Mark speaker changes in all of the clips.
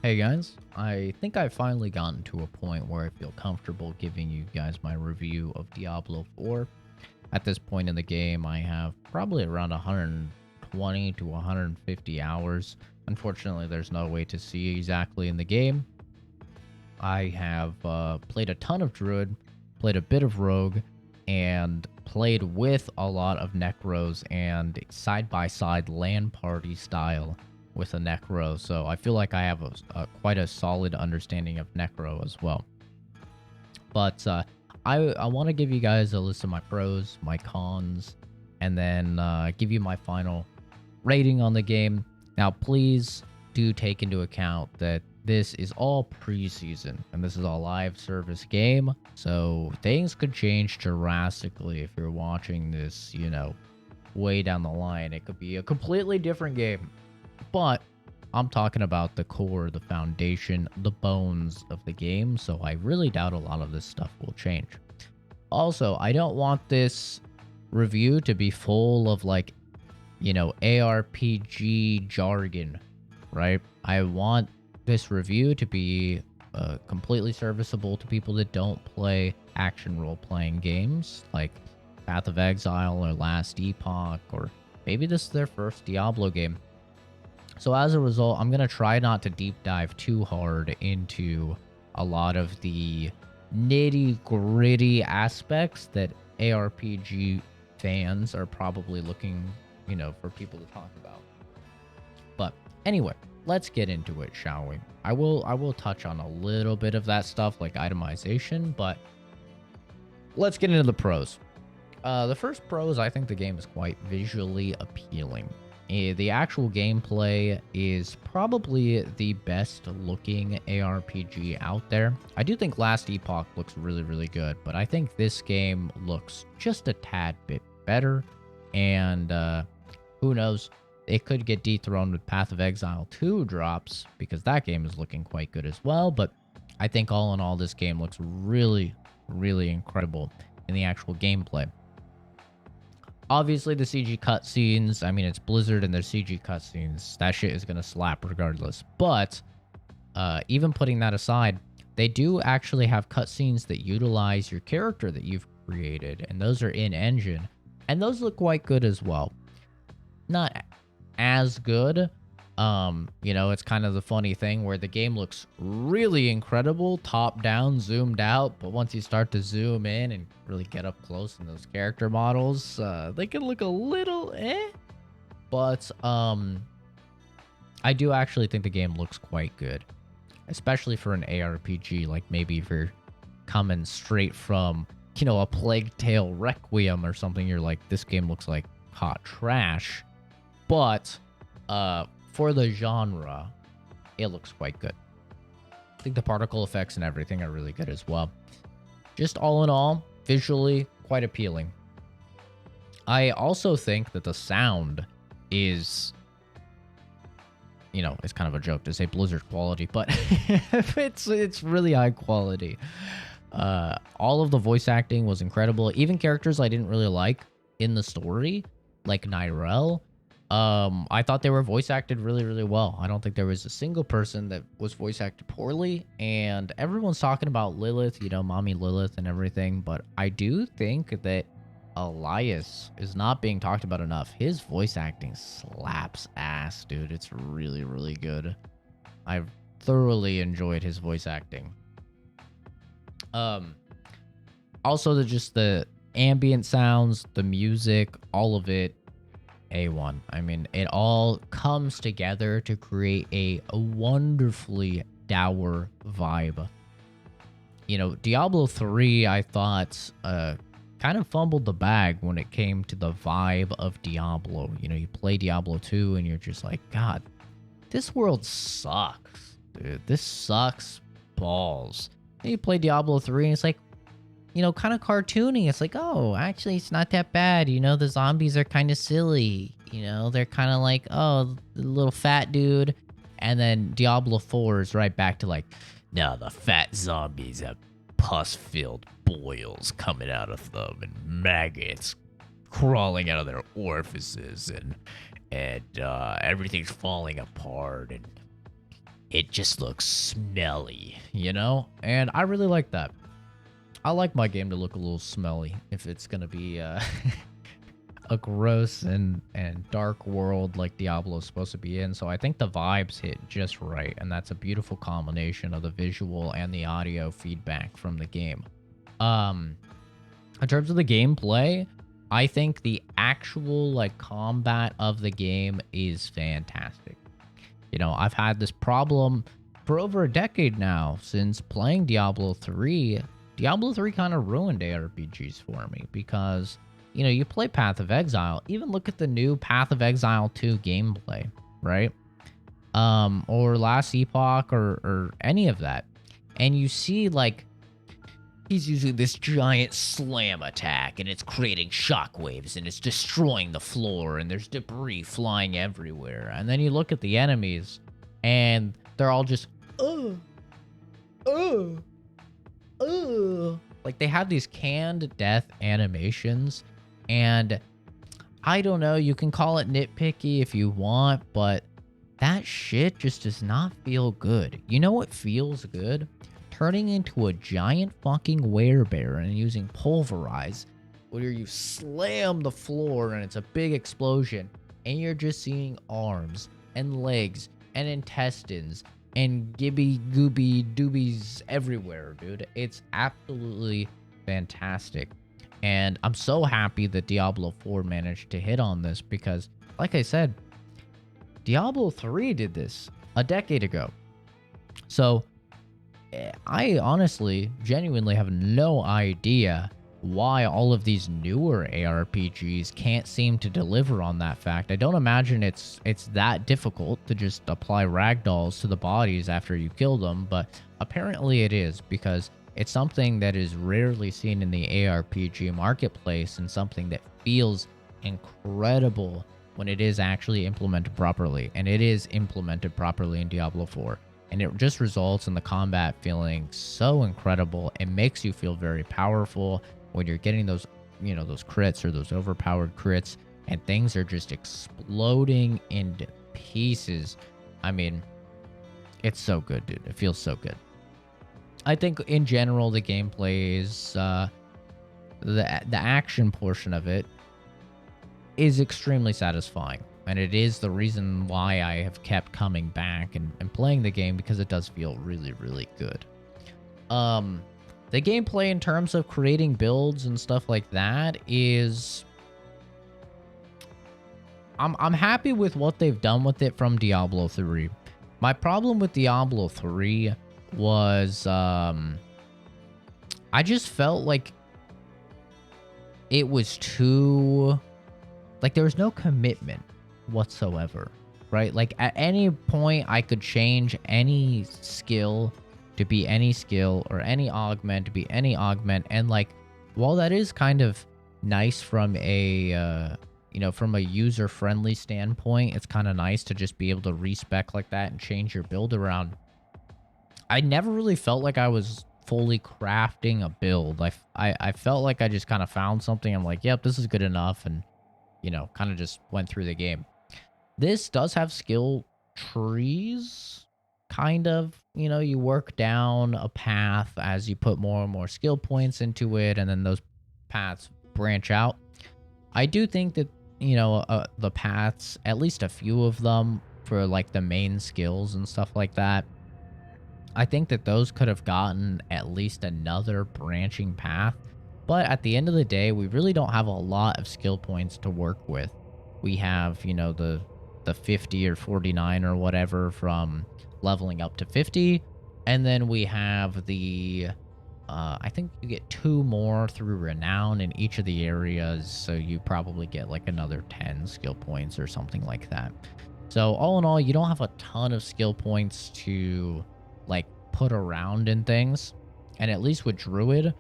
Speaker 1: Hey guys, I think I've finally gotten to a point where I feel comfortable giving you guys my review of Diablo 4. At this point in the game, I have probably around 120 to 150 hours. Unfortunately, there's no way to see exactly in the game. I have played a ton of Druid, played a bit of Rogue, and played with a lot of Necros and side-by-side LAN party style with a Necro, so I feel like I have quite a solid understanding of Necro as well. But I want to give you guys a list of my pros, my cons, and then give you my final rating on the game. Now, please do take into account that this is all preseason, and this is a live service game, so things could change drastically if you're watching this, way down the line. It could be a completely different game. But I'm talking about the core, the foundation, the bones of the game, so I really doubt a lot of this stuff will change. Also, I don't want this review to be full of ARPG jargon, right? I want this review to be completely serviceable to people that don't play action role-playing games like Path of Exile or Last Epoch, or maybe this is their first Diablo game. So as a result, I'm going to try not to deep dive too hard into a lot of the nitty-gritty aspects that ARPG fans are probably looking, for people to talk about. But anyway, let's get into it, shall we? I will touch on a little bit of that stuff like itemization, but let's get into the pros. The first pro is I think the game is quite visually appealing. The actual gameplay is probably the best looking ARPG out there. I do think Last Epoch looks really, really good, but I think this game looks just a tad bit better. And who knows, it could get dethroned with Path of Exile 2 drops, because that game is looking quite good as well. But I think all in all, this game looks really, really incredible in the actual gameplay. Obviously, the CG cutscenes, I mean, it's Blizzard and their CG cutscenes. That shit is going to slap regardless. But even putting that aside, they do actually have cutscenes that utilize your character that you've created. And those are in-engine. And those look quite good as well. Not as good. It's kind of the funny thing where the game looks really incredible, top down, zoomed out, but once you start to zoom in and really get up close in those character models, they can look a little but I do actually think the game looks quite good, especially for an ARPG. Like maybe if you're coming straight from a Plague Tale Requiem or something, you're like, this game looks like hot trash. But for the genre, it looks quite good. I think the particle effects and everything are really good as well. Just all in all, visually quite appealing. I also think that the sound is, it's kind of a joke to say Blizzard quality, but it's really high quality. All of the voice acting was incredible. Even characters I didn't really like in the story, like Nyrel, I thought they were voice acted really, really well. I don't think there was a single person that was voice acted poorly, and everyone's talking about Lilith, Mommy Lilith and everything, but I do think that Elias is not being talked about enough. His voice acting slaps ass, dude. It's really, really good. I've thoroughly enjoyed his voice acting. Also, the ambient sounds, the music, all of it, A1. I mean, it all comes together to create a wonderfully dour vibe. Diablo 3, I thought, kind of fumbled the bag when it came to the vibe of Diablo. You play Diablo 2 and you're just like, God, this world sucks, dude. This sucks balls. And you play Diablo 3 and it's like, kind of cartoony. It's like, oh, actually, it's not that bad. The zombies are kind of silly. They're kind of like, oh, the little fat dude. And then Diablo 4 is right back to like, no, the fat zombies have pus-filled boils coming out of them and maggots crawling out of their orifices and everything's falling apart and it just looks smelly, you know? And I really like that. I like my game to look a little smelly if it's gonna be a gross and dark world like Diablo's supposed to be in. So I think the vibes hit just right, and that's a beautiful combination of the visual and the audio feedback from the game. In terms of the gameplay, I think the actual like combat of the game is fantastic. You know, I've had this problem for over a decade now since playing Diablo 3. Diablo 3 kind of ruined ARPGs for me because, you know, you play Path of Exile, even look at the new Path of Exile 2 gameplay, right? Or Last Epoch or any of that. And you see, like, he's using this giant slam attack, and it's creating shockwaves, and it's destroying the floor, and there's debris flying everywhere. And then you look at the enemies, and they're all just, like, they have these canned death animations, and I don't know, you can call it nitpicky if you want, but that shit just does not feel good. You know what feels good? Turning into a giant fucking werebear and using pulverize, where you slam the floor and it's a big explosion, and you're just seeing arms and legs and intestines and gibby gooby doobies everywhere, dude. It's absolutely fantastic. And I'm so happy that Diablo 4 managed to hit on this because, like I said, Diablo 3 did this a decade ago. So I honestly, genuinely have no idea why all of these newer ARPGs can't seem to deliver on that fact. I don't imagine it's that difficult to just apply ragdolls to the bodies after you kill them, but apparently it is because it's something that is rarely seen in the ARPG marketplace and something that feels incredible when it is actually implemented properly. And it is implemented properly in Diablo 4. And it just results in the combat feeling so incredible. It makes you feel very powerful when you're getting those, you know, those crits or those overpowered crits, and things are just exploding into pieces. I mean, it's so good, dude. It feels so good. I think in general, the gameplay is, the action portion of it is extremely satisfying. And it is the reason why I have kept coming back and playing the game, because it does feel really, really good. The gameplay in terms of creating builds and stuff like that is... I'm happy with what they've done with it from Diablo 3. My problem with Diablo 3 was... I just felt like it was too... like, there was no commitment whatsoever, right? Like, at any point I could change any skill to be any skill, or any augment to be any augment, and like, while that is kind of nice from a you know, from a user-friendly standpoint, it's kind of nice to just be able to respec like that and change your build around. I never really felt like I was fully crafting a build. I felt like I just kind of found something, I'm like, yep, this is good enough, and, you know, kind of just went through the game. This does have skill trees, kind of. You know, you work down a path as you put more and more skill points into it, and then those paths branch out. I do think that, you know, the paths, at least a few of them, for like the main skills and stuff like that, I think that those could have gotten at least another branching path. But at the end of the day, we really don't have a lot of skill points to work with. We have, you know, the 50 or 49 or whatever from leveling up to 50. And then we have the, I think you get 2 more through Renown in each of the areas. So you probably get like another 10 skill points or something like that. So all in all, you don't have a ton of skill points to like put around in things. And at least with Druid,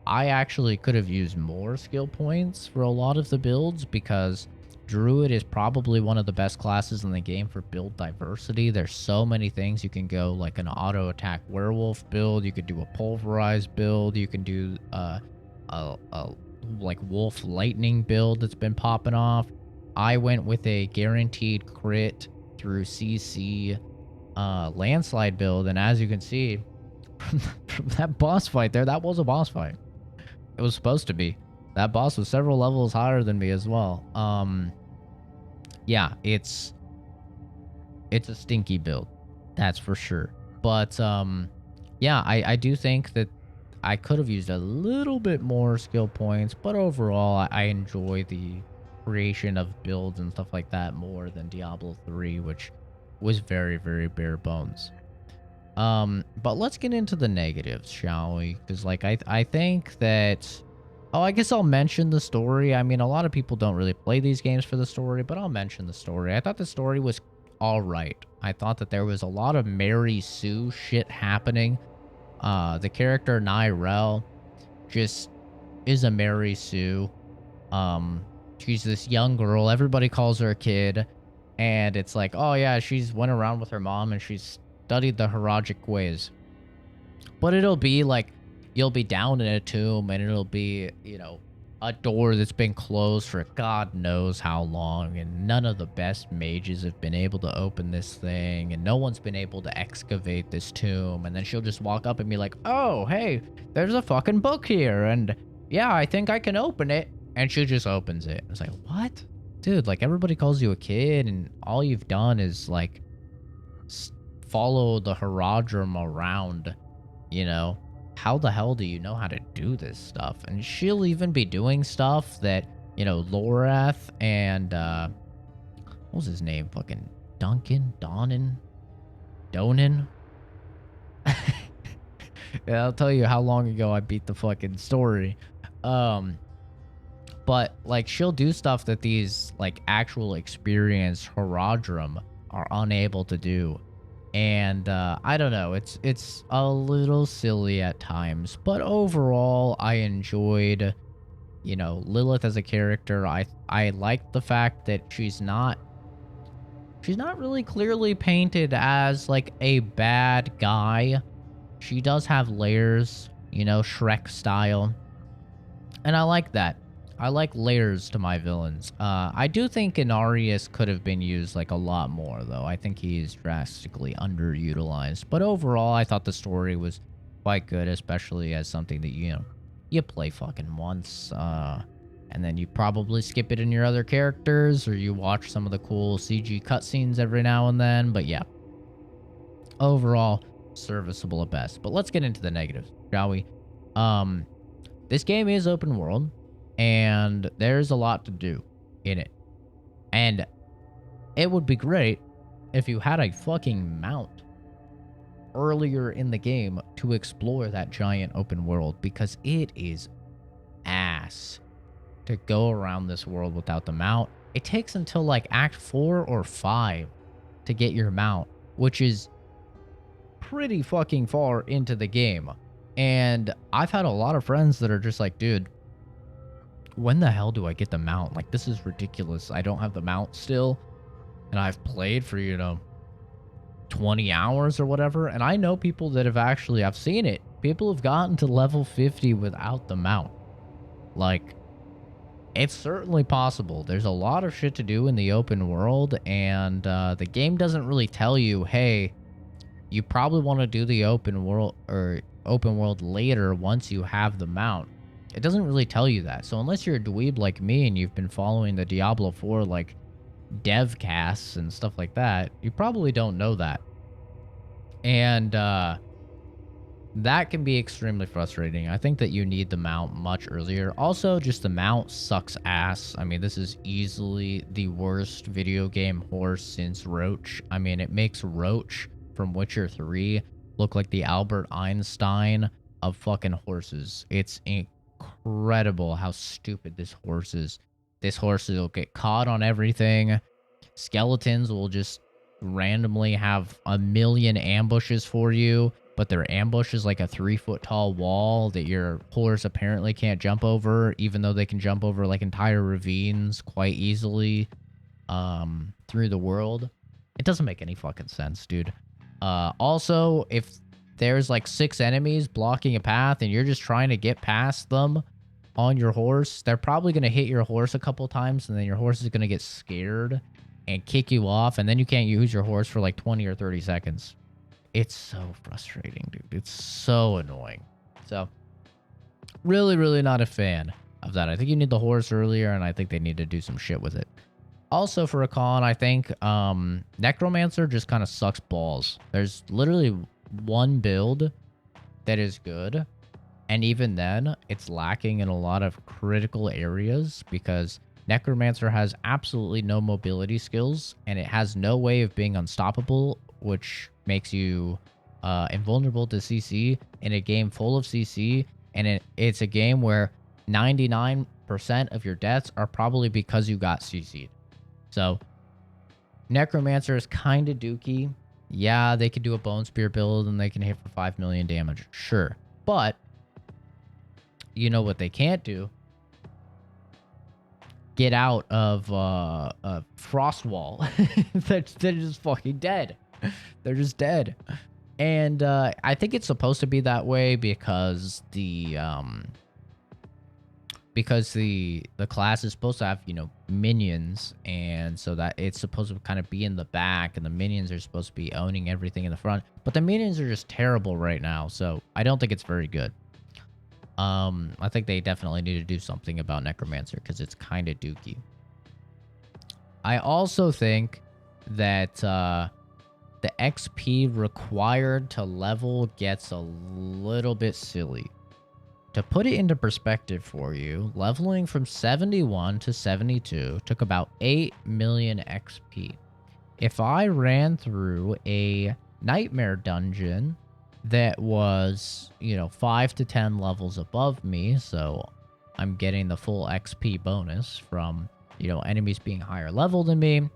Speaker 1: I actually could have used more skill points for a lot of the builds, because Druid is probably one of the best classes in the game for build diversity. There's so many things you can go, like an auto attack werewolf build, you could do a pulverized build, you can do a like wolf lightning build that's been popping off. I went with a guaranteed crit through CC landslide build, and as you can see from that boss fight there, that was a boss fight. It was supposed to be. That boss was several levels higher than me as well. Yeah, it's a stinky build, that's for sure. But yeah, I do think that I could have used a little bit more skill points, but overall, I enjoy the creation of builds and stuff like that more than Diablo 3, which was very, very bare bones. But let's get into the negatives, shall we? Because, like, I think that... Oh, I guess I'll mention the story. I mean, a lot of people don't really play these games for the story, but I'll mention the story. I thought the story was all right. I thought that there was a lot of Mary Sue shit happening. The character Nyrel just is a Mary Sue. She's this young girl. Everybody calls her a kid. And it's like, oh yeah, she's went around with her mom and she's studied the Haragic ways. But it'll be like, you'll be down in a tomb and it'll be, you know, a door that's been closed for God knows how long, and none of the best mages have been able to open this thing, and no one's been able to excavate this tomb. And then she'll just walk up and be like, oh, hey, there's a fucking book here, and yeah, I think I can open it. And she just opens it. It's like, what? Dude, like, everybody calls you a kid, and all you've done is, like, follow the Haradrim around, you know? How the hell do you know how to do this stuff? And she'll even be doing stuff that, you know, Lorath and, what was his name? Fucking Donan? Yeah, I'll tell you how long ago I beat the fucking story. But, like, she'll do stuff that these, like, actual experienced Haradrim are unable to do. And I don't know, it's a little silly at times, but overall I enjoyed, you know, Lilith as a character. I like the fact that she's not really clearly painted as like a bad guy. She does have layers, you know, Shrek style, and I like that. I like layers to my villains. I do think Inarius could have been used like a lot more, though. I think he's drastically underutilized. But overall, I thought the story was quite good, especially as something that, you know, you play fucking once, and then you probably skip it in your other characters, or you watch some of the cool CG cutscenes every now and then. But yeah, overall, serviceable at best. But let's get into the negatives, shall we? This game is open world, and there's a lot to do in it. And it would be great if you had a fucking mount earlier in the game to explore that giant open world, because it is ass to go around this world without the mount. It takes until like Act 4 or 5 to get your mount, which is pretty fucking far into the game. And I've had a lot of friends that are just like, dude, when the hell do I get the mount? Like, this is ridiculous. I don't have the mount still. And I've played for, you know, 20 hours or whatever. And I know people that have actually, I've seen it. People have gotten to level 50 without the mount. Like, it's certainly possible. There's a lot of shit to do in the open world. And the game doesn't really tell you, hey, you probably want to do the open world later once you have the mount. It doesn't really tell you that. So unless you're a dweeb like me and you've been following the Diablo 4 like dev casts and stuff like that, you probably don't know that. And that can be extremely frustrating. I think that you need the mount much earlier. Also, just the mount sucks ass. I mean, this is easily the worst video game horse since Roach. I mean, it makes Roach from Witcher 3 look like the Albert Einstein of fucking horses. It's incredible how stupid this horse is. This horse will get caught on everything. Skeletons will just randomly have a million ambushes for you, but their ambush is like a 3-foot tall wall that your horse apparently can't jump over, even though they can jump over like entire ravines quite easily through the world. It doesn't make any fucking sense, dude. Also, if there's like 6 enemies blocking a path and you're just trying to get past them on your horse, they're probably going to hit your horse a couple times, and then your horse is going to get scared and kick you off, and then you can't use your horse for like 20 or 30 seconds. It's so frustrating, dude. It's so annoying. So, really, really not a fan of that. I think you need the horse earlier, and I think they need to do some shit with it. Also, for a con, I think Necromancer just kind of sucks balls. There's literally one build that is good, and even then, it's lacking in a lot of critical areas because Necromancer has absolutely no mobility skills, and it has no way of being unstoppable, which makes you invulnerable to CC in a game full of CC, and it's a game where 99% of your deaths are probably because you got CC'd. So, Necromancer is kind of dookie. Yeah, they can do a Bone Spear build and they can hit for 5 million damage. Sure. But, you know what they can't do? Get out of Frost Wall. They're just fucking dead. They're just dead. And I think it's supposed to be that way because the class is supposed to have, you know, minions, and so that it's supposed to kind of be in the back, and the minions are supposed to be owning everything in the front. But the minions are just terrible right now, so I don't think it's very good. I think they definitely need to do something about Necromancer because it's kind of dookie. I also think that the XP required to level gets a little bit silly. To put it into perspective for you, leveling from 71 to 72 took about 8 million XP. If I ran through a nightmare dungeon that was, you know, 5 to 10 levels above me, so I'm getting the full XP bonus from, you know, enemies being higher level than me.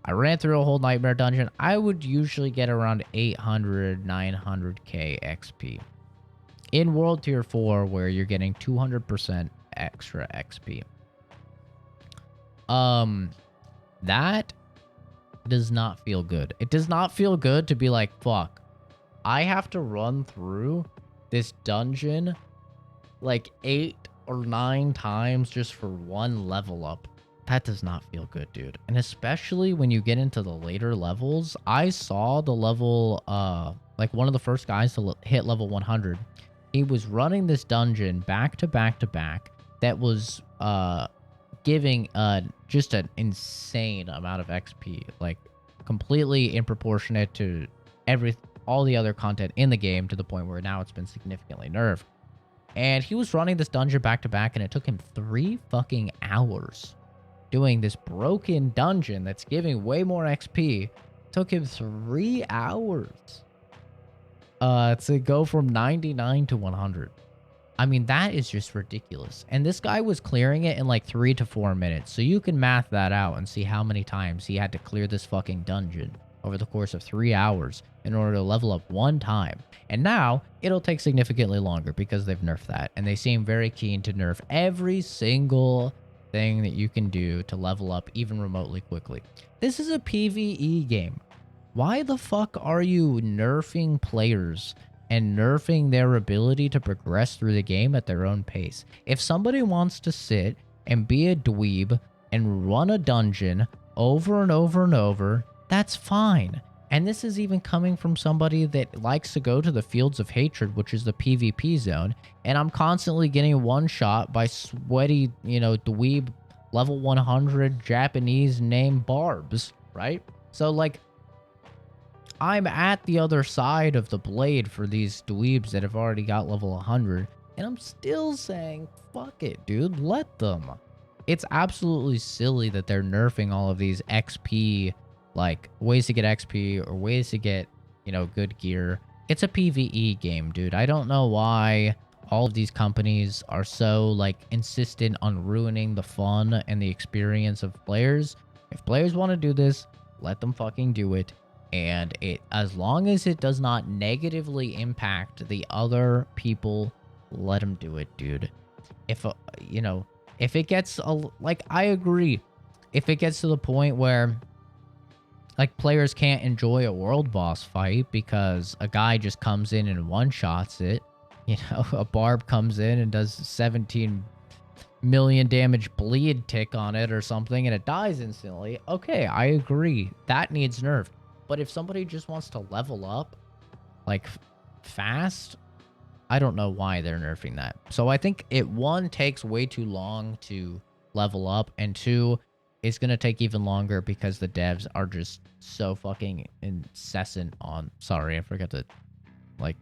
Speaker 1: I ran through a whole nightmare dungeon. I would usually get around 800, 900k XP. In World Tier 4, where you're getting 200% extra XP. That does not feel good. It does not feel good to be like, fuck, I have to run through this dungeon like 8 or 9 times just for one level up. That does not feel good, dude. And especially when you get into the later levels, I saw the level, like one of the first guys to hit level 100. He was running this dungeon back to back to back that was giving just an insane amount of XP, like completely in proportionate to all the other content in the game, to the point where now it's been significantly nerfed. And he was running this dungeon back to back, and it took him 3 fucking hours doing this broken dungeon that's giving way more XP. It took him 3 hours to go from 99 to 100. I mean, that is just ridiculous. And this guy was clearing it in like 3 to 4 minutes. So you can math that out and see how many times he had to clear this fucking dungeon over the course of 3 hours in order to level up one time. And now it'll take significantly longer because they've nerfed that. And they seem very keen to nerf every single thing that you can do to level up even remotely quickly. This is a PvE game. Why the fuck are you nerfing players and nerfing their ability to progress through the game at their own pace? If somebody wants to sit and be a dweeb and run a dungeon over and over and over, that's fine. And this is even coming from somebody that likes to go to the Fields of Hatred, which is the PvP zone, and I'm constantly getting one shot by sweaty, you know, dweeb level 100 Japanese name barbs, right? So, like, I'm at the other side of the blade for these dweebs that have already got level 100, and I'm still saying, fuck it, dude, let them. It's absolutely silly that they're nerfing all of these XP, like, ways to get XP or ways to get, you know, good gear. It's a PvE game, dude. I don't know why all of these companies are so, like, insistent on ruining the fun and the experience of players. If players want to do this, let them fucking do it. And as long as it does not negatively impact the other people, let them do it, dude. If, you know, if it gets, like, I agree. If it gets to the point where, like, players can't enjoy a world boss fight because a guy just comes in and one-shots it, you know, a barb comes in and does 17 million damage bleed tick on it or something and it dies instantly, okay, I agree. That needs nerfed. But if somebody just wants to level up, like, fast, I don't know why they're nerfing that. So I think it, one, takes way too long to level up, and two, it's going to take even longer because the devs are just so fucking incessant on... Sorry, I forgot to, like,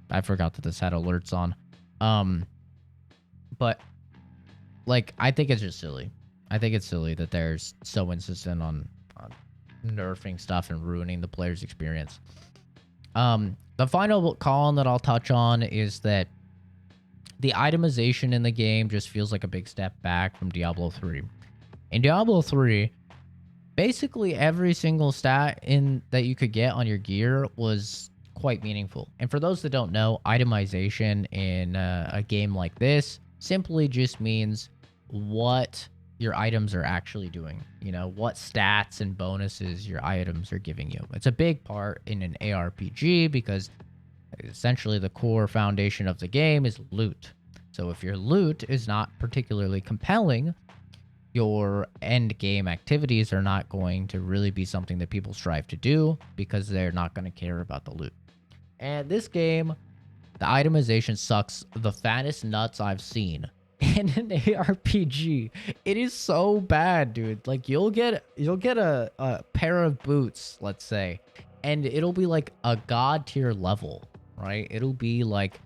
Speaker 1: I forgot that this had alerts on. But, like, I think it's just silly. I think it's silly that they're so insistent on nerfing stuff and ruining the player's experience. The final column that I'll touch on is that the itemization in the game just feels like a big step back from Diablo 3. In Diablo 3, basically every single stat that you could get on your gear was quite meaningful. And for those that don't know, itemization in a game like this simply just means what your items are actually doing. You know, what stats and bonuses your items are giving you. It's a big part in an ARPG because essentially the core foundation of the game is loot. So if your loot is not particularly compelling, your end game activities are not going to really be something that people strive to do because they're not going to care about the loot. And this game, the itemization sucks the fattest nuts I've seen in an ARPG. It is so bad, dude. Like, you'll get a pair of boots, let's say, and it'll be like a god tier level, right? It'll be like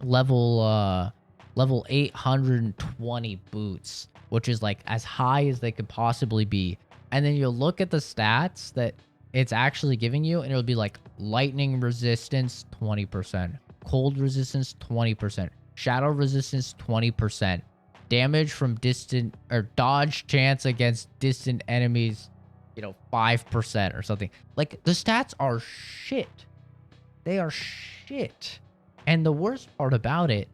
Speaker 1: level 820 boots, which is like as high as they could possibly be. And then you'll look at the stats that it's actually giving you, and it'll be like lightning resistance 20%, cold resistance 20%, shadow resistance 20%, damage from distant, or dodge chance against distant enemies, 5% or something. Like, the stats are shit. They are shit. And the worst part about it,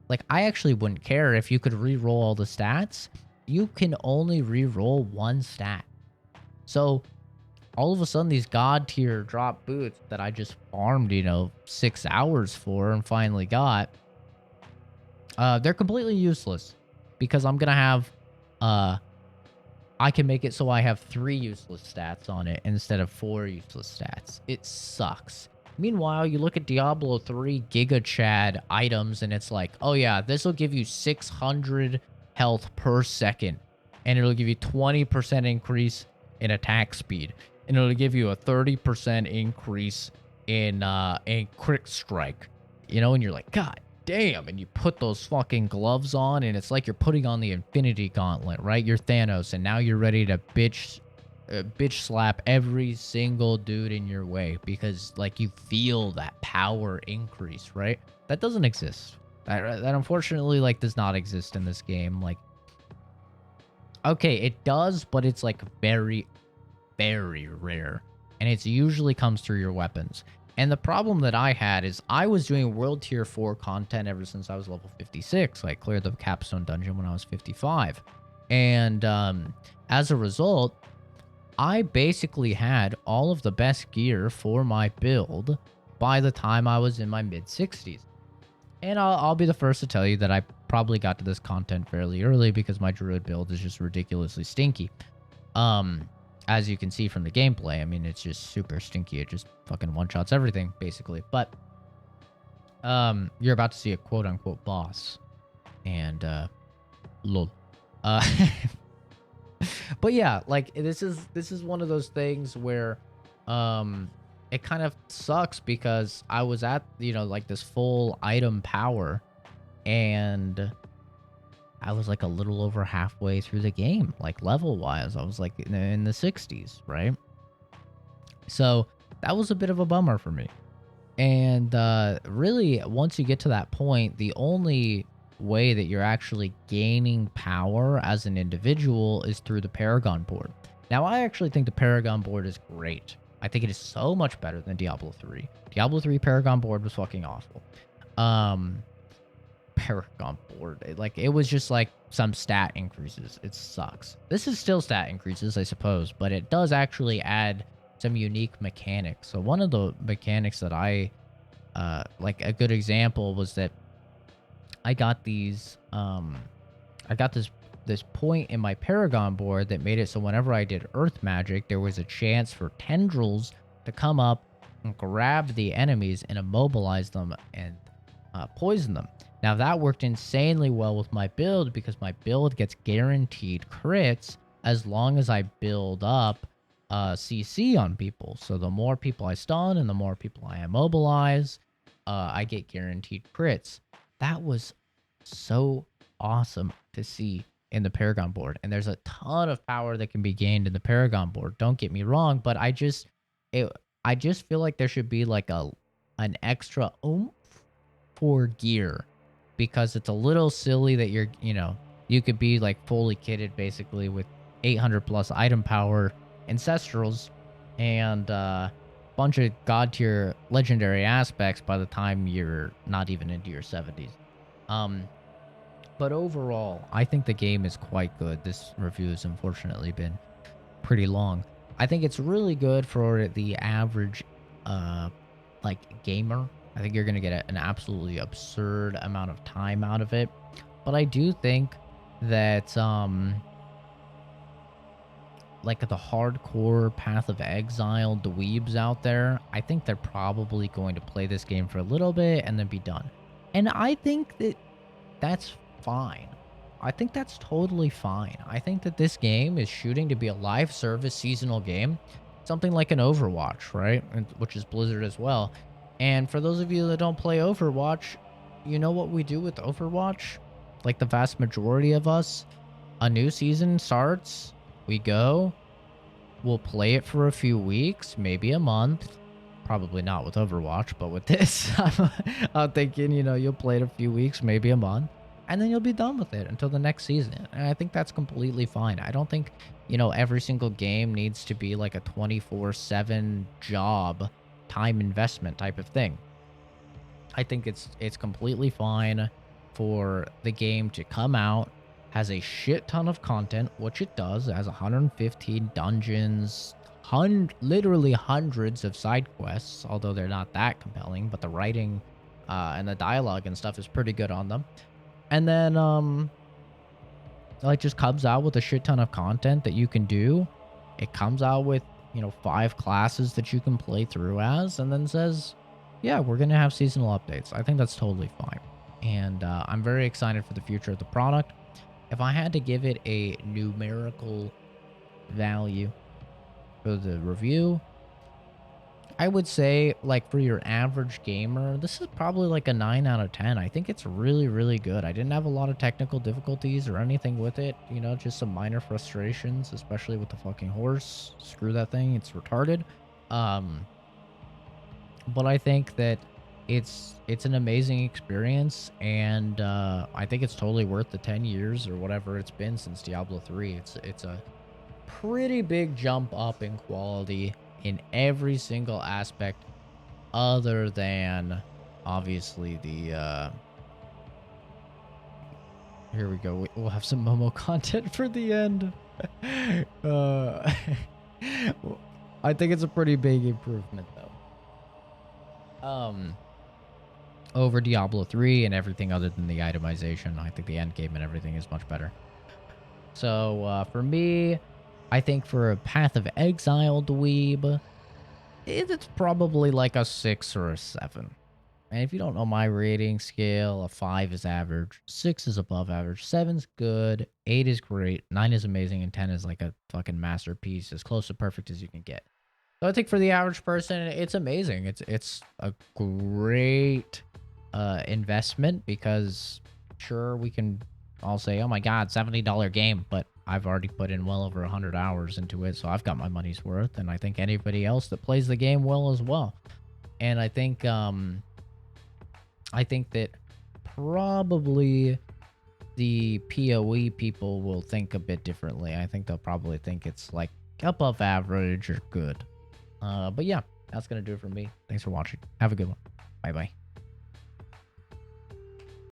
Speaker 1: like, I actually wouldn't care if you could re-roll all the stats. You can only re-roll one stat. So all of a sudden, these god tier drop boots that I just farmed, 6 hours for and finally got, they're completely useless because I'm going to have, I can make it so I have 3 useless stats on it instead of 4 useless stats. It sucks. Meanwhile, you look at Diablo 3 Giga Chad items and it's like, oh yeah, this will give you 600 health per second. And it'll give you 20% increase in attack speed. And it'll give you a 30% increase in crit strike. And you're like, God damn. And you put those fucking gloves on and it's like you're putting on the Infinity Gauntlet, right? You're Thanos and now you're ready to bitch slap every single dude in your way because, like, you feel that power increase, right? That doesn't exist. That unfortunately, like, does not exist in this game. Like, okay, it does, but it's like very, very rare, and it usually comes through your weapons. And the problem that I had is I was doing world tier 4 content ever since I was level 56. I cleared the capstone dungeon when I was 55, and as a result, I basically had all of the best gear for my build by the time I was in my mid-60s. And I'll be the first to tell you that I probably got to this content fairly early because my druid build is just ridiculously stinky. As you can see from the gameplay, I mean, it's just super stinky. It just fucking one-shots everything, basically. But you're about to see a quote-unquote boss. And, lol. But yeah, like, this is one of those things where it kind of sucks because I was at, like, this full item power and I was like a little over halfway through the game, like, level wise. I was like in the 60s, right? So that was a bit of a bummer for me. And really, once you get to that point, the only way that you're actually gaining power as an individual is through the Paragon board. Now, I actually think the Paragon board is great. I think it is so much better than Diablo 3. Diablo 3 Paragon board was fucking awful. Paragon board, it was just like some stat increases. It sucks. This is still stat increases, I suppose, but it does actually add some unique mechanics. So one of the mechanics that I like, a good example was that I got these I got this point in my Paragon board that made it so whenever I did earth magic, there was a chance for tendrils to come up and grab the enemies and immobilize them and poison them. Now that worked insanely well with my build because my build gets guaranteed crits as long as I build up CC on people. So the more people I stun and the more people I immobilize, I get guaranteed crits. That was so awesome to see in the Paragon board. And there's a ton of power that can be gained in the Paragon board. Don't get me wrong, but I just feel like there should be like an extra oomph for gear, because it's a little silly that you could be like fully kitted basically with 800 plus item power ancestrals and bunch of god tier legendary aspects by the time you're not even into your 70s. But overall, I think the game is quite good. This review has unfortunately been pretty long. I think it's really good for the average like gamer. I think you're going to get an absolutely absurd amount of time out of it. But I do think that like the hardcore Path of Exile dweebs out there, I think they're probably going to play this game for a little bit and then be done. And I think that that's fine. I think that's totally fine. I think that this game is shooting to be a live service seasonal game, something like an Overwatch, right? Which is Blizzard as well. And for those of you that don't play Overwatch, you know what we do with Overwatch? Like the vast majority of us, a new season starts, we go, we'll play it for a few weeks, maybe a month. Probably not with Overwatch, but with this, I'm thinking, you'll play it a few weeks, maybe a month, and then you'll be done with it until the next season. And I think that's completely fine. I don't think, every single game needs to be like a 24/7 job, time investment type of thing. I think it's completely fine for the game to come out, has a shit ton of content, which it does. It has 115 dungeons, literally hundreds of side quests, although they're not that compelling, but the writing and the dialogue and stuff is pretty good on them. And then it just comes out with a shit ton of content that you can do. It comes out with 5 classes that you can play through as, and then says, yeah, we're gonna have seasonal updates. I think that's totally fine, and I'm very excited for the future of the product. If I had to give it a numerical value for the review, I would say, like, for your average gamer, this is probably like a 9 out of 10. I think it's really, really good. I didn't have a lot of technical difficulties or anything with it, just some minor frustrations, especially with the fucking horse. Screw that thing, it's retarded. But I think that it's an amazing experience, and I think it's totally worth the 10 years or whatever it's been since Diablo 3. It's a pretty big jump up in quality in every single aspect, other than obviously the here we go, we'll have some Momo content for the end. I think it's a pretty big improvement though, over Diablo 3 and everything other than the itemization. I think the end game and everything is much better. So for me, I think for a Path of Exile dweeb, it's probably like a 6 or a 7. And if you don't know my rating scale, a 5 is average, 6 is above average, 7's good, 8 is great, 9 is amazing, and 10 is like a fucking masterpiece, as close to perfect as you can get. So I think for the average person, it's amazing. It's a great investment, because sure, we can all say, oh my god, $70 game, but I've already put in well over 100 hours into it, so I've got my money's worth, and I think anybody else that plays the game will as well. And I think that probably the PoE people will think a bit differently. I think they'll probably think it's like above average or good. But yeah, that's gonna do it for me. Thanks for watching. Have a good one. Bye bye.